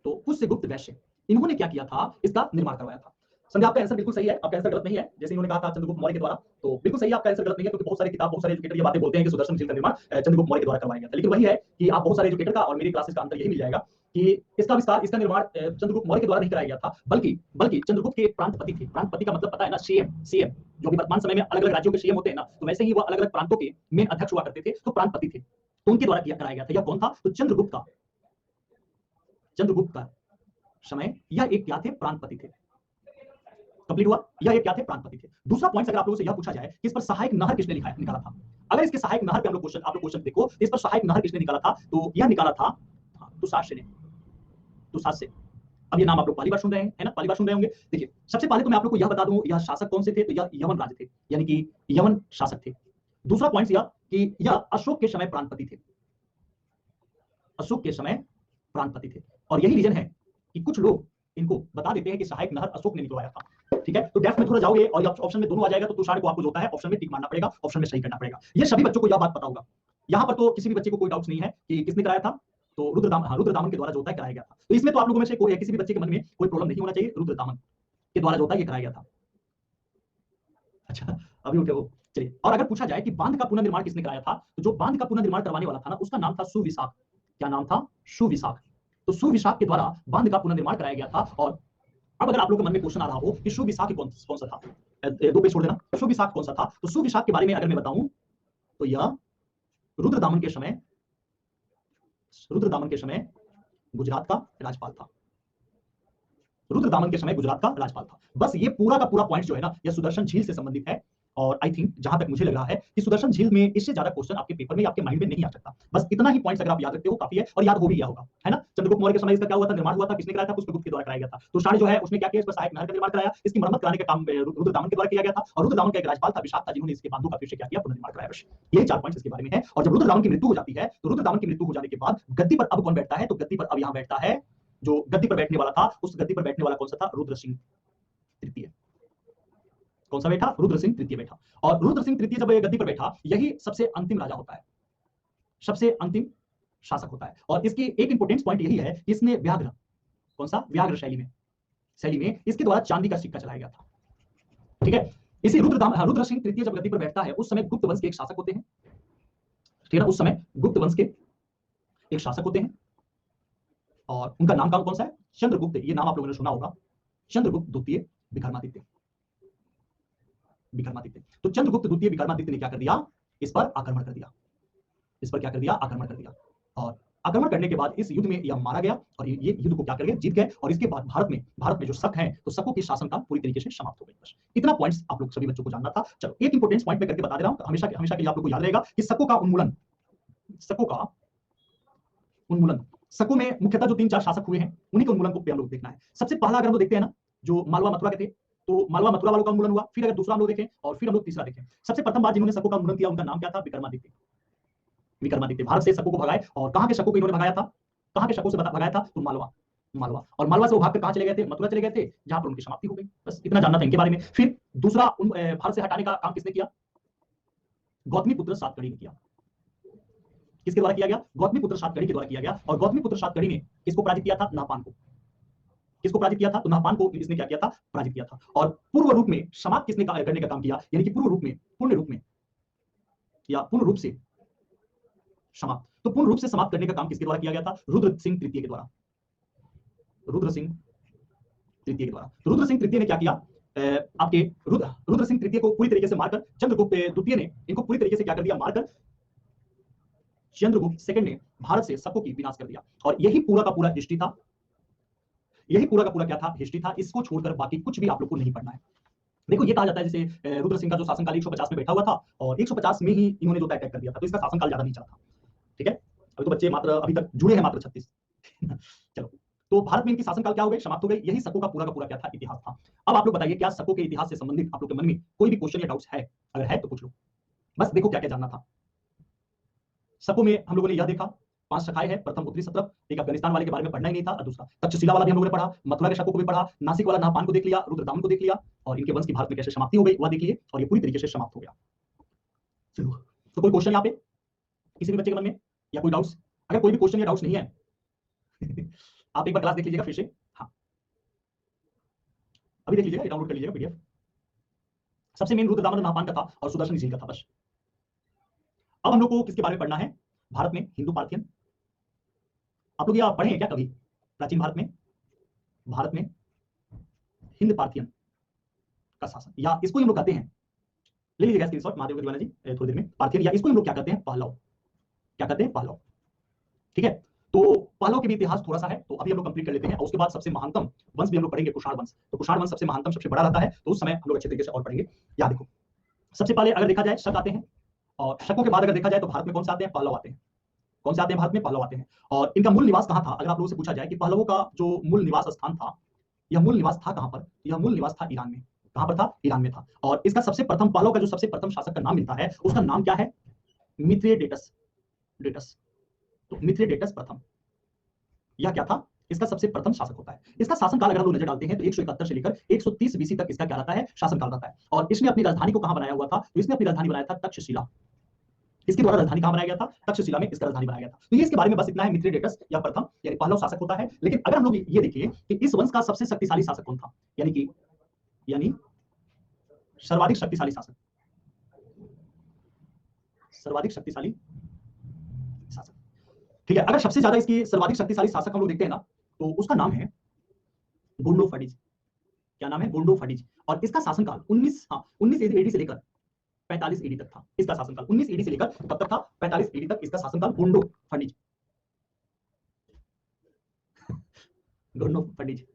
तो पुष्यगुप्त वैश्य, इन्होंने क्या किया था? इसका निर्माण करवाया था। समझे? आपका आंसर बिल्कुल सही है, आपका आंसर गलत नहीं है। जैसे इन्होंने कहा था चंद्रगुप्त मौर्य के द्वारा, तो बिल्कुल सही है, आपका आंसर गलत नहीं है, क्योंकि बहुत सारे किताब, बहुत सारे एजुकेटर ये बातें बोलते हैं कि सुदर्शन झील का निर्माण चंद्रगुप्त मौर्य के द्वारा करवाया गया था। लेकिन वही है कि आप बहुत सारे एजुकेटर का और मेरी क्लासेस का अंतर यही मिल जाएगा कि इसका विस्तार, इसका निर्माण चंद्रगुप्त मौर्य के द्वारा नहीं कराया गया था, बल्कि चंद्रगुप्त के प्रांतपति थे। प्रांतपति का मतलब पता है ना? सीएम, जो भी वर्तमान समय में अलग अलग राज्यों के सीएम होते हैं ना, तो वैसे ही वो अलग अलग प्रांतों के मेन अध्यक्ष हुआ करते थे, तो प्रांतपति थे, तो उनके द्वारा किया कराया गया था। यह कौन था? तो चंद्रगुप्त का समय यह एक क्या थे? प्रांतपति थे। कंप्लीट हुआ? यह एक क्या थे? प्रांतपति थे। दूसरा पॉइंट अगर आप लोगों से यह पूछा जाए कि इस पर सहायक नहर किसने निकाला था, अगर इसके सहायक नहर पे हम लोग क्वेश्चन देखो, इस पर सहायक नहर किसने निकाला था, तो यह निकाला था तुषार ने, तुषार से। अब ये नाम आप लोग पहली बार सुन रहे हैं, है ना? पहली बार सुन रहे होंगे। देखिए, सबसे पहले तो मैं आप लोग को यह बता दूं, यह शासक कौन से थे, तो यह यवन राज थे, यानी कि यवन शासक थे। दूसरा पॉइंट यह कि यह अशोक के समय प्रांतपति थे, अशोक के समय प्रांतपति थे। और यही रीजन है कि कुछ लोग इनको बता देते हैं कि सहायक नहर अशोक ने निकलवाया था। ठीक है, तो डेप्थ में थोड़ा जाओगे और ऑप्शन में दोनों आ जाएगा, तो तुषार को आपको जो होता है ऑप्शन में टिक मारना पड़ेगा, ऑप्शन में सही करना पड़ेगा। ये सभी बच्चों को यह बात पता होगा। यहां पर तो किसी भी बच्चे को कोई डाउट नहीं है कि किसने कराया था, तो रुद्रदामन के द्वारा जो होता है कराया गया था। तो इसमें तो आप लोगों में से कोई किसी भी बच्चे के मन में कोई प्रॉब्लम नहीं होना चाहिए, रुद्रदामन के द्वारा जो होता है ये कराया गया था। अच्छा, अभी उठे हो, चलिए, और अगर पूछा जाए कि बांध का पुनर्निर्माण किसने कराया था, तो जो बांध का पुनर्निर्माण करवाने वाला था ना, उसका नाम था सुविशाख। क्या नाम था? सुविशाख। तो सुविशाख के द्वारा बांध का पुनर्निर्माण कराया गया था। और अब अगर आप लोगों के मन में क्वेश्चन आ रहा हो कि सुविशाख कौन सा था, 2 पेज छोड़ देना, सुविशाख कौन सा था, तो सुविशाख के बारे में अगर मैं बताऊं तो यह रुद्रदामन के समय, रुद्रदामन के समय गुजरात का राज्यपाल था। रुद्रदामन के समय गुजरात का राज्यपाल था। बस ये पूरा का पूरा पॉइंट जो है ना, यह सुदर्शन झील से संबंधित है। और आई थिंक जहां तक मुझे लग रहा है कि सुदर्शन झील में इससे ज्यादा क्वेश्चन आपके पेपर में, आपके माइंड में नहीं आ सकता। बस इतना ही पॉइंट्स अगर आप याद रखते हो काफी है, और याद हो भी गया होगा, है ना। चंद्रगुप्त मौर्य के समय इसका क्या हुआ था, निर्माण हुआ था, किसने कराया था? पुष्पगुप्त के द्वारा कराया गया था। तो शाह जो है उसने क्या किया, इस पर सहायक नहर का निर्माण कराया। इसकी मरम्मत कराने का काम रुद्रदामन के द्वारा किया गया था। और रुद्रदामन का एक राज्यपाल था विशाख था, जिन्होंने इसके बांधों का फिर से क्या किया, पुनर्निर्माण कराया। बस यही 4 पॉइंट्स इसके बारे में है। और जब रुद्रदामन की मृत्यु हो जाती है, तो रुद्रदामन की मृत्यु हो जाने के बाद गद्दी पर अब कौन बैठता है, तो गद्दी पर अब यहां बैठता है, जो गद्दी पर बैठने वाला था, उस गद्दी पर बैठने वाला कौन सा था? रुद्र सिंह तृतीय। कौन सा बैठा? रुद्र सिंह तृतीय बैठा। और रुद्र सिंह तृतीय जब गद्दी पर बैठा, यही सबसे अंतिम राजा होता है, सबसे अंतिम शासक होता है। और इसकी एक इंपोर्टेंट पॉइंट यही है कि इसने व्याघ्र, कौन सा? व्याघ्र शैली में इसके द्वारा चांदी का सिक्का चलाया गया था। ठीक है। इसी रुद्र सिंह तृतीय जब गद्दी पर बैठता है, उस समय गुप्त वंश के एक शासक होते हैं। ठीक है ना, उस समय गुप्त वंश के एक शासक होते हैं, और उनका नाम कौन सा है? चंद्रगुप्त। ये नाम आप लोगों ने सुना होगा, चंद्रगुप्त द्वितीय विक्रमादित्य। विक्रमादित्य। तो चंद्रगुप्त द्वितीय विक्रमादित्य ने क्या कर दिया? इस पर आक्रमण कर दिया। इस पर क्या कर दिया? आक्रमण कर दिया। और आक्रमण करने के बाद इस युद्ध में यह मारा गया, और ये युद्ध को क्या कर गए? जीत गए। और इसके बाद भारत में जो शक है, तो शकों की शासनकाल पूरी तरीके से समाप्त हो गई। बस इतना पॉइंट्स आप लोग सभी बच्चों को जानना था। चलो, एक इंपोर्टेंट पॉइंट मैं करके बता दे रहा हूं, हमेशा के लिए आप लोग को याद रहेगा कि शकों का उन्मूलन, शकों का उन्मूलन, शकों में मुख्यतः जो 3-4 शासक हुए हैं, उन्हीं के उन्मूलन को हम लोग देखना है। सबसे पहला अगर हम लोग देखते हैं ना, जो मालवा मथुरा के थे, तो मालवा मथुरा वालों का उन्मूलन हुआ। फिर अगर दूसरा हम लोग देखें, और फिर हम लोग तीसरा देखें, सबसे प्रथम बार जिन्होंने शकों का उन्मूलन किया, उनका नाम क्या था? विक्रमादित्य। विक्रमादित्य भारत से शकों को भगाए। और कहां के शकों को इन्होंने भगाया था? कहां के शकों से भगाया था? तो मालवा। और मालवा से वो भागकर कहां चले गए थे? मथुरा चले गए थे, जहां पर उनकी समाप्ति हो गई। बस इतना जानना था इनके बारे में। फिर दूसरा भारत से हटाने का काम किसने किया? गौतमी पुत्र सातकर्णी ने किया। किसके द्वारा किया गया? गौतमी पुत्र सातकर्णी के द्वारा किया गया। और गौतमी पुत्र सातकर्णी ने किसको पराजित किया था? नहपान को। किसको पराजित किया था? तो नहपान को इसने क्या किया था? पराजित किया था। और पूर्व रूप में समाप्त किसने करने का काम किया? यानी कि पूर्ण रूप में या पूर्ण रूप से समाप्त। तो पूर्ण रूप से समाप्त करने का काम किसके द्वारा किया गया था? रुद्र सिंह तृतीय के द्वारा। रुद्र सिंह तृतीय के द्वारा। तो रुद्र सिंह तृतीय ने क्या किया? आपके रुद्र सिंह तृतीय को पूरी तरीके से मारकर चंद्रगुप्त द्वितीय ने इनको पूरी तरीके से क्या कर दिया? मारकर चंद्रगुप्त सेकंड ने भारत से शकों की विनाश कर दिया। और यही पूरा का पूरा हिस्ट्री था। यही पूरा का पूरा क्या था? हिस्ट्री था। इसको छोड़कर बाकी कुछ भी आप लोग को नहीं पढ़ना है। देखो, ये कहा जाता है जैसे रुद्र सिंह का जो शासनकाल 150 में बैठा हुआ था, और 150 में ही इन्होंने जो अटैक कर दिया था, तो इसका शासनकाल ज्यादा नहीं चला था। ठीक है। अभी तो बच्चे मात्र अभी तक जुड़े हैं मात्र 36। चलो, तो भारत में इनकी शासनकाल क्या हो गई? समाप्त हो गई। यही शकों का पूरा क्या था? इतिहास था। अब आप लोग बताइए, क्या शकों के इतिहास से संबंधित आप लोग के मन में कोई भी क्वेश्चन या डाउट्स है? अगर है तो पूछ लो। बस देखो क्या क्या जानना था। शकों में हम लोगों ने यह देखा, 5 शाखाएं हैं। प्रथम उत्तरी सत्रप, एक अफगानिस्तान वाले के बारे में पढ़ना ही नहीं था, और दूसरा तक्षशिला वाला भी हम लोगों ने पढ़ा, मथुरा के शकों को भी पढ़ा, नासिक वाला नहपान को देख लिया, रुद्रदामन को देख लिया, और इनके वंश की भारत में कैसे समाप्ति हो गई वह देख लिए, और ये पूरी तरीके से समाप्त हो गया। चलो, तो कोई क्वेश्चन यहाँ पे किसी भी बच्चे के मन में, या कोई डाउट्स? अगर कोई भी क्वेश्चन या डाउट्स नहीं है आप एक बार क्लास देख लीजिएगा फिर से। हाँ, अभी देख लीजिएगा, डाउनलोड कर लीजिएगा पीडीएफ। सबसे मेन रुद्रदामन नहपान का था, और सुदर्शन झील का था। बस अब हम लोग को किसके बारे में पढ़ना है? भारत में हिंदू पार्थियन। आप लोग ये पढ़े हैं क्या कभी? प्राचीन भारत में हिंद पार्थियन का शासन, या इसको हम लोग कहते हैं, ले लीजिएगा स्क्रीनशॉट महादेव दीवाना जी थोड़ी देर में, पार्थियन, या इसको हम लोग क्या कहते हैं? पहलव। क्या कहते हैं? पहलव। ठीक है। तो पहलव के भी इतिहास थोड़ा सा है, तो अभी हम लोग कंप्लीट कर लेते हैं। और उसके बाद सबसे महानतम वंश भी हम लोग पढ़ेंगे, कुषाण वंश। तो कुषाण वंश सबसे महानतम, सबसे बड़ा रहता है, तो उस समय हम लोग अच्छे तरीके से और पढ़ेंगे। याद देखो, सबसे पहले अगर देखा जाए शक आते हैं, और शकों के बाद अगर देखा जाए तो भारत में कौन से आते हैं? पहलव आते हैं। कौन से आते हैं? भारत में पहलव आते हैं। और इनका मूल निवास कहां था? अगर आप लोगों से पूछा जाए कि पहलवों का जो मूल निवास स्थान था, यह मूल निवास था कहां पर? यह मूल निवास था ईरान में। कहां पर था? ईरान में था। और इसका सबसे प्रथम पहलव का जो सबसे प्रथम शासक का नाम मिलता है, उसका नाम क्या है? मिथ्रेडेटस। तो मिथ्रेडेटस प्रथम, यह क्या था? इसका सबसे प्रथम शासक होता है। इसका शासनकाल अगर हम लोग नजर डालते हैं तो 171 से लेकर 130 बीसी तक इसका क्या रहता है? शासनकाल रहता है। और इसने अपनी राजधानी को कहां बनाया हुआ था? तो इसने अपनी राजधानी बनाया था तक्षशिला। इसके द्वारा राजधानी कहां बनाया गया था? तक्षशिला में इसका राजधानी बनाया गया था। तो ये इसके बारे में बस इतना है, मिथ्रेडेटस या प्रथम यानी पहलव शासक होता है। लेकिन अगर हम लोग ये देखिए कि इस वंश का सबसे शक्तिशाली शासक कौन था, यानी सर्वाधिक शक्तिशाली शासक, सर्वाधिक शक्तिशाली शासक। ठीक है, अगर सबसे ज्यादा इसकी सर्वाधिक शक्तिशाली शासक हम लोग देखते हैं ना, तो उसका नाम है गुंडो फडीज। क्या नाम है? गुंडो फडीज। और इसका शासनकाल 19 एडी से लेकर 45 एडी तक था। इसका शासनकाल 19 एडी से लेकर कब तक था? 45 एडी तक इसका शासनकाल गुंडो फडीज। गुंडो फडीज।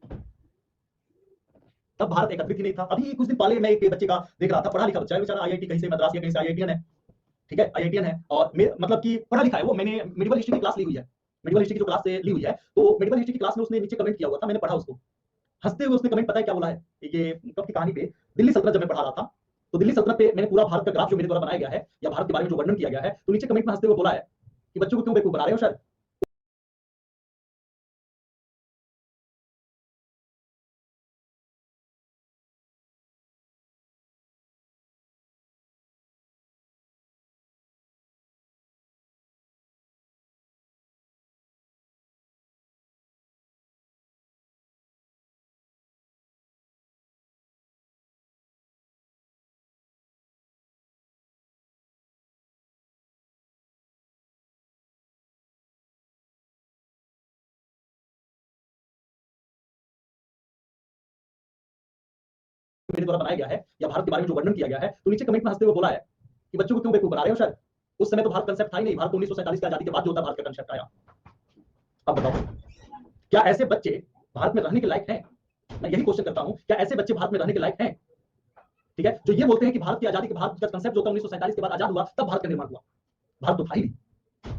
तब भारत एकत्रित ही नहीं था। अभी कुछ दिन पहले मैं एक बच्चे का देख रहा था, पढ़ा लिखा बच्चा है बेचारा, आईआईटी कहीं से मद्रास या कहीं से आईआईटीएन है। ठीक है, आईआईटीएन है और मतलब कि पढ़ा लिखा है वो। मैंने मेडिकल हिस्ट्री की क्लास ली हुई है, मेडिकल हिस्ट्री की जो क्लास से ली हुई है, तो मेडिकल हिस्ट्री की क्लास में उसने नीचे कमेंट किया हुआ था, मैंने पढ़ा उसको। हंसते हुए उसने कमेंट पता है क्या बोला है? ये कब की कहानी पे, दिल्ली सल्तनत जब मैं पढ़ा रहा था, तो दिल्ली सल्तनत पे मैंने पूरा भारत का ग्राफ जो मेरे द्वारा बनाया गया है या भारत के बारे में जो वर्णन किया गया है, तो नीचे कमेंट में हंसते हुए बोला है कि बच्चों को क्यों बेवकूफ बना रहे हो सर। मेरे द्वारा बनाया गया है या भारत के बारे में जो वर्णन किया गया है, तो नीचे कमेंट में हंसते हुए बोला है कि बच्चों को क्यों बेवकूफ बना रहे हो सर। उस समय तो भारत कंसेप्ट था ही नहीं, भारत 1947 की आजादी के बाद जो होता भारत का कंसेप्ट आया। अब बताओ, क्या ऐसे बच्चे भारत में रहने के लायक हैं? मैं यही क्वेश्चन करता हूं, क्या ऐसे बच्चे भारत में रहने के लायक हैं? ठीक है, जो ये बोलते हैं कि भारत की आजादी के भारत का कंसेप्ट जो था 1947 के बाद आजाद हुआ, तब भारत का निर्माण हुआ। भारत तो था ही नहीं।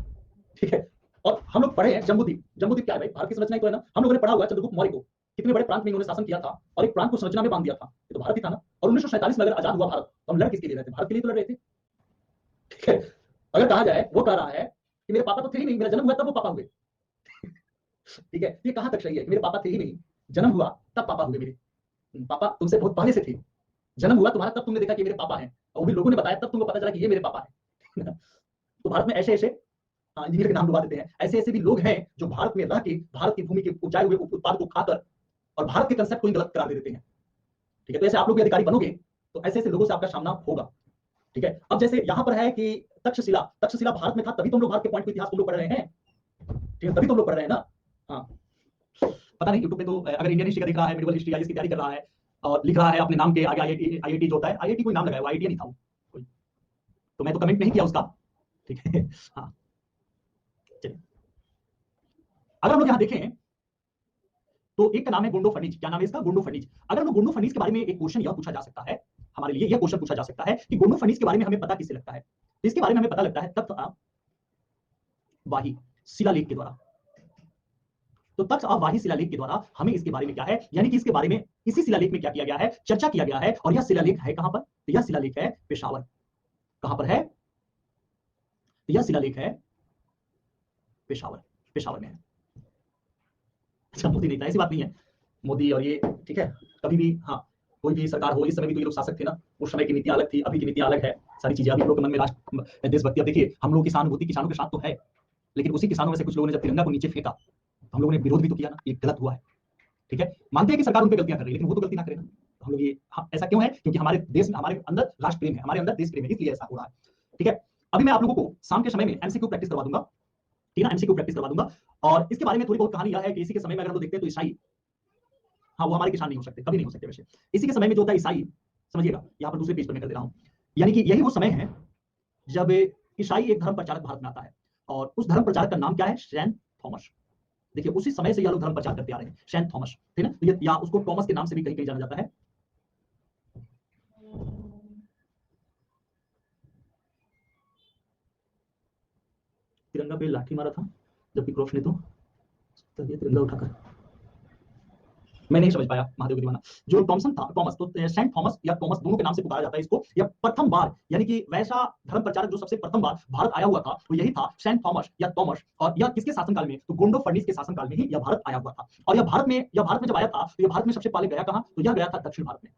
ठीक है, और हम लोग पढ़े हैं जम्बूद्वीप। जम्बूद्वीप क्या है भाई? भारत की संरचना ही तो है ना। हम लोगों ने पढ़ा हुआ है चंद्रगुप्त मौर्य को, कितने बड़े प्रांत में इन्होंने शासन किया था और एक प्रांत को संरचना में बांध दिया था। ये तो भारत ही था ना। और 1947 में अगर आजाद हुआ भारत, तो हम लड़ किसके लिए रहे थे? भारत के लिए तो लड़ रहे थे। ठीक है, अगर कहा जाए, वो कह रहा है कि मेरे पापा तो थे ही नहीं, मेरा जन्म हुआ तब वो पापा हुए। ठीक है, ये कहां तक सही है कि मेरे पापा थे ही नहीं, जन्म हुआ तब पापा हुए मेरे? पापा तुमसे बहुत पहले से थे, जन्म हुआ तुम्हारा तब तुमने देखा कि मेरे पापा हैं, और वो भी लोगों ने बताया तब तुमको पता चला कि ये मेरे पापा है। तो भारत में ऐसे ऐसे इंजीनियर के नाम डुबा देते हैं, ऐसे ऐसे भी लोग हैं जो भारत में रह के भारत की भूमि के उपजाए हुए उत्पाद को खाकर और भारत के कंसेप्ट को ही गलत करार दे देते हैं। ठीक है, तो ऐसे आप लोग भी अधिकारी बनोगे तो ऐसे ऐसे लोगों से आपका सामना होगा। ठीक है, अब जैसे यहां पर है कि तक्षशिला, तक्षशिला भारत में था, तभी तो हम लोग भारत के पॉइंट को इतिहास को लोग पढ़ रहे हैं। ठीक है, तभी तो हम लोग पढ़ रहे हैं ना। हाँ, पता नहीं यूट्यूब पे तो अगर इंडियन हिस्ट्री का दिख रहा है, मेडिकल हिस्ट्री की तैयारी कर रहा है और लिख रहा है अपने नाम के आगे आईआईटी, आईआईटी जो होता है, आईआईटी कोई नाम लगाया, आईआईटी नहीं था वो कोई, तो मैं तो कमेंट नहीं किया उसका। ठीक है, हाँ चलिए, अगर हम लोग यहाँ देखें तो एक का नाम है गुंडो फर्नीच। क्या नाम है इसका? गुंडो फर्नीच। अगर हम गुंडो फर्नीच के बारे में एक क्वेश्चन यह पूछा जा सकता है, हमारे लिए यह क्वेश्चन पूछा जा सकता है कि गुंडो फर्नीच के बारे में हमें पता किससे लगता है? तो इसके बारे में हमें पता लगता है तख्त वाही शिलालेख के द्वारा। तो तख्त वाही शिलालेख के द्वारा हमें इसके बारे में क्या है, यानी कि इसके बारे में इसी शिलालेख में क्या किया गया है, चर्चा किया गया है। और यह शिलालेख है कहां पर? तो यह शिलालेख है पेशावर। कहां पर है? तो यह शिलालेख है पेशावर, पेशावर में है। अच्छा, मोदी नहीं था ऐसी बात नहीं है, मोदी और ये ठीक है, कभी भी हाँ कोई भी सरकार हो, इस समय भी तो ये लोग शासक थे ना, उस समय की नीति अलग थी, अभी की नीति अलग है। सारी चीजें अभी लोग के मन में राष्ट्र देशभक्ति, अब देखिए हम लोग की सहानुभूति किसानों के साथ तो है, लेकिन उसी किसानों में से कुछ लोगों ने जब तिरंगा को नीचे फेंका तो हम लोगों ने विरोध भी तो किया ना, ये गलत हुआ है। ठीक है, मानते हैं कि सरकार उन पे गलतियां कर रही है, लेकिन वो तो गलती ना करे ना। तो हम लोग ये ऐसा क्यों है? क्योंकि हमारे देश में, हमारे अंदर राष्ट्र प्रेम है, हमारे अंदर देश प्रेम है, इसलिए ऐसा हो रहा है। ठीक है, अभी मैं आप लोगों को शाम के समय में एमसीक्यू प्रैक्टिस करवा दूंगा। ठीक है ना, एमसीक्यू प्रैक्टिस करवा दूंगा। और इसके बारे में थोड़ी बहुत कहानी यह है कि इसी के समय में अगर हम लोग देखते हैं तो ईसाई, हाँ वो हमारे किसान नहीं हो सकते, कभी नहीं हो सकते वैसे। इसी के समय में जो होता है ईसाई, समझिएगा यहाँ पर दूसरे पेज पर मैं कर दे रहा हूँ, यानी कि यही वो समय है जब ईसाई एक धर्म प्रचारक भारत में आता है। और उस धर्म प्रचारक का नाम क्या है? Saint Thomas. देखिए उसी समय से यह लोग धर्म प्रचार करते आ रहे हैं, सेंट थॉमस। ठीक है ना, या उसको थॉमस के नाम से भी कहीं कहीं जाना जाता है। तिरंगा पे लाठी मारा था जबकि क्रॉस ने तो तिरंगा उठाकर, मैं नहीं समझ पाया महादेव की दीवाना। जो थॉमसन था, थॉमस, तो सेंट थॉमस या थॉमस दोनों के नाम से पुकारा जाता है इसको। यह प्रथम बार, यानी कि वैसा धर्म प्रचारक जो सबसे प्रथम बार भारत आया हुआ था वो यही था, सेंट थॉमस या थॉमस। और यह किसके शासनकाल में? तो गोंडो फर्नीस के शासनकाल में ही यह भारत आया हुआ था। और यह भारत में जब आया था तो यह भारत में सबसे पहले गया कहां? तो यह गया था दक्षिण भारत में।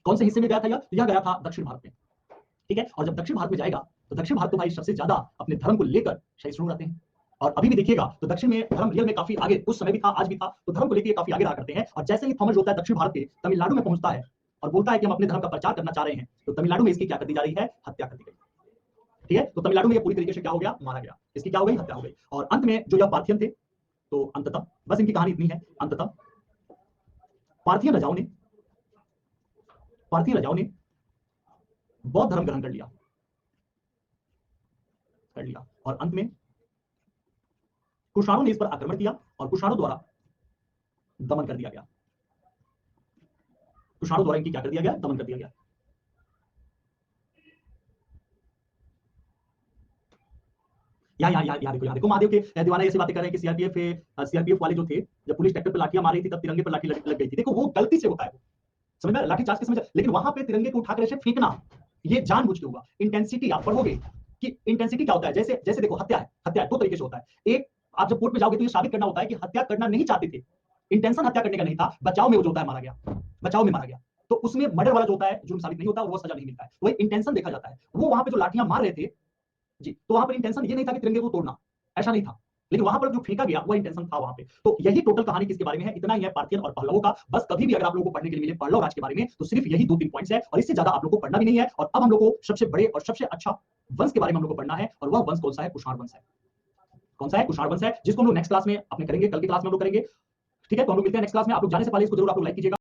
कौन से हिस्से में गया था? यह गया था दक्षिण भारत में। ठीक है, और जब दक्षिण भारत में जाएगा तो दक्षिण भारत तो भाई सबसे ज्यादा अपने धर्म को लेकर सहिष्णु रहते हैं। और अभी भी देखिएगा तो दक्षिण में धर्म रियल में काफी आगे, उस समय भी था आज भी था, तो धर्म को लेकर काफी आगे रहा करते हैं। और जैसे ही थॉमस होता है दक्षिण भारत के तमिलनाडु में पहुंचता है और बोलता है कि हम अपने धर्म का प्रचार करना चाह रहे हैं, तो तमिलनाडु में इसकी क्या कर दी जा रही है? हत्या कर दी गई। ठीक है, तो तमिलनाडु में ये पूरी तरीके से क्या हो गया, मारा गया, इसकी क्या हो गई, हत्या हो गई। और अंत में जो यह पार्थियन थे, तो अंततः बस इनकी कहानी इतनी है, अंततः पार्थियन राजाओं ने बौद्ध धर्म ग्रहण कर लिया और अंत में कुषाणों ने इस पर आक्रमण किया और कुषाणों द्वारा दमन कर दिया गया, कुषाणों द्वारा इनकी क्या कर दिया गया, दमन कर दिया गया। यहाँ देखो महादेव के दीवाना ऐसी बातें कर रहे हैं कि सीआरपीएफ वाले जो थे, जब पुलिस ट्रैक्टर पे लाठियां मार रही थी तब तिरंगे पर लाठी लग गई थी। देखो वो गलती से होता है, समझ में, लाठी चार्ज के समझ, लेकिन वहां पे तिरंगे को उठाकर ऐसे फेंकना, ये जानबूझ के हुआ। इंटेंसिटी आप पढ़ोगे कि इंटेंसिटी क्या होता है, जैसे जैसे देखो हत्या है, हत्या दो तरीके से होता है। एक, आप जब कोर्ट में जाओगे तो ये साबित करना होता है कि हत्या करना नहीं चाहते थे, इंटेंशन हत्या करने का नहीं था, बचाव में वो जो होता है मारा गया, बचाव में मारा गया। तो उसमें मर्डर वाला जो होता है जुर्म साबित नहीं होता, वो सजा नहीं मिलता है, वही इंटेंशन देखा जाता है। वो वहां पे जो लाठियां मार रहे थे जी, तो वहां पर इंटेंशन ये नहीं था कि तिरंगे को तोड़ना, ऐसा नहीं था, लेकिन वहां पर जो फेंका गया वो इंटेंशन था वहां पे। तो यही टोटल कहानी किसके बारे में है, इतना ही है पार्थियन और पहलवों का। बस कभी भी अगर आप लोगों को पढ़ने के लिए मिले पहलव राज के बारे में, तो सिर्फ यही 2-3 पॉइंट्स है और इससे ज्यादा आप लोगों को पढ़ना भी नहीं है। और अब हम लोग को सबसे बड़े और सबसे अच्छा वंश के बारे में हम लोग को पढ़ना है, और वह वंश कौन सा है, कुषाण वंश है। कौन सा है, कुषाण वंश है, जिसको हम लोग नेक्स्ट क्लास में अपने करेंगे, कल की क्लास में हम लोग करेंगे। ठीक है, तो हम लोग मिलते हैं नेक्स्ट क्लास में। आप लोग जाने से पहले इसको जरूर आप लोग लाइक कीजिएगा।